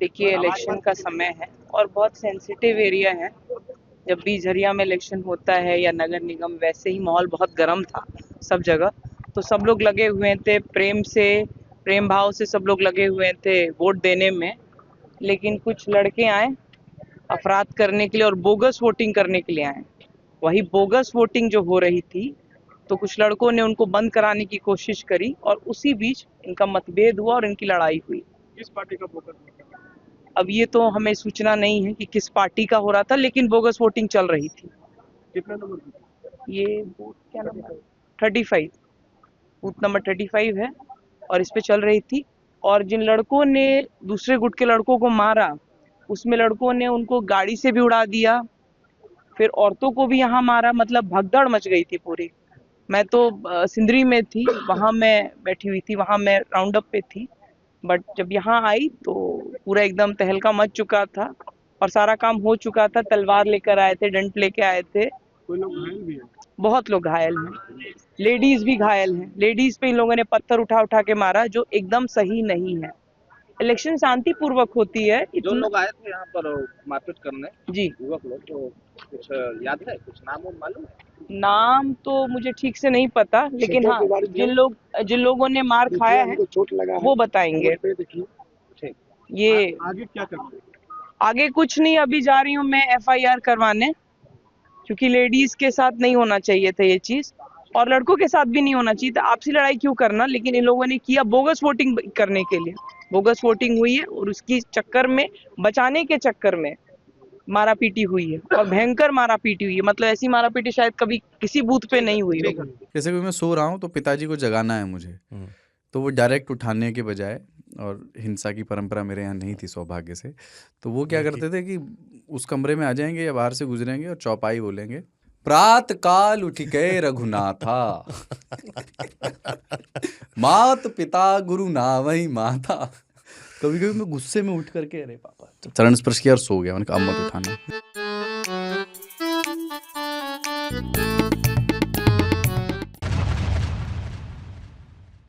देखिए इलेक्शन का समय है और बहुत सेंसिटिव एरिया है। जब भी झरिया में इलेक्शन होता है या नगर निगम, वैसे ही माहौल बहुत गर्म था सब जगह। तो सब लोग लगे हुए थे प्रेम भाव से सब लोग लगे हुए थे वोट देने में। लेकिन कुछ लड़के आए अपराध करने के लिए और बोगस वोटिंग करने के लिए आए। वही बोगस वोटिंग जो हो रही थी, तो कुछ लड़कों ने उनको बंद कराने की कोशिश करी और उसी बीच इनका मतभेद हुआ और इनकी लड़ाई हुई। किस पार्टी का बोगस? अब ये तो हमें सूचना नहीं है कि किस पार्टी का हो रहा था, लेकिन बोगस वोटिंग चल रही थी। कितने नंबर की? ये बूथ क्या नंबर 35, बूथ नंबर 35 है और इस पे चल रही थी। और जिन लड़कों ने दूसरे गुट के लड़कों को मारा, उसमें लड़कों ने उनको गाड़ी से भी उड़ा दिया, फिर औरतों को भी यहाँ मारा। मतलब भगदड़ मच गई थी पूरी। मैं तो सिंदरी में थी, वहां मैं बैठी हुई थी, वहां मैं राउंड अप पे थी। बट जब यहाँ आई तो पूरा एकदम तहलका मच चुका था और सारा काम हो चुका था। तलवार लेकर आए थे, डंड लेके आए थे। कोई लोग घायल भी हैं? बहुत लोग घायल हैं, लेडीज भी घायल हैं। लेडीज पे इन लोगों ने पत्थर उठा उठा के मारा, जो एकदम सही नहीं है। इलेक्शन शांतिपूर्वक होती है। जो लोग आए थे यहाँ पर मारपीट करने, जी, युवक लोग, तो कुछ याद है, कुछ नाम मालूम है? नाम तो मुझे ठीक से नहीं पता, लेकिन हाँ जिन लोगों ने मार खाया है चोट लगा वो बताएंगे। ये आगे क्या करना है? आगे कुछ नहीं, अभी जा रही हूँ मैं FIR करवाने, क्योंकि लेडीज के साथ नहीं होना चाहिए था ये चीज और लड़कों के साथ भी नहीं होना चाहिए था। आपसी लड़ाई क्यों करना, लेकिन इन लोगों ने किया बोगस वोटिंग करने के लिए। बोगस वोटिंग हुई है और उसकी चक्कर में, बचाने के चक्कर में मारा पीटी हुई है और भयंकर मारा पीटी हुई है। मतलब ऐसी मारा पीटी शायद कभी किसी बूथ पे नहीं हुई होगी। जैसे कि मैं सो रहा हूँ तो पिताजी को जगाना है मुझे, तो वो डायरेक्ट उठाने के बजाय, और हिंसा की परंपरा मेरे यहाँ नहीं थी सौभाग्य से, तो वो क्या करते थे कि उस कमरे में आ जाएंगे या बाहर से गुजरेंगे और चौपाई बोलेंगे, प्रात काल उठ गए रघुनाथा मात पिता गुरु नावई माता। कभी कभी मैं गुस्से में उठ करके अरे पापा, चरण स्पर्श किया और सो गया। मैंने कहा अब मत उठाना।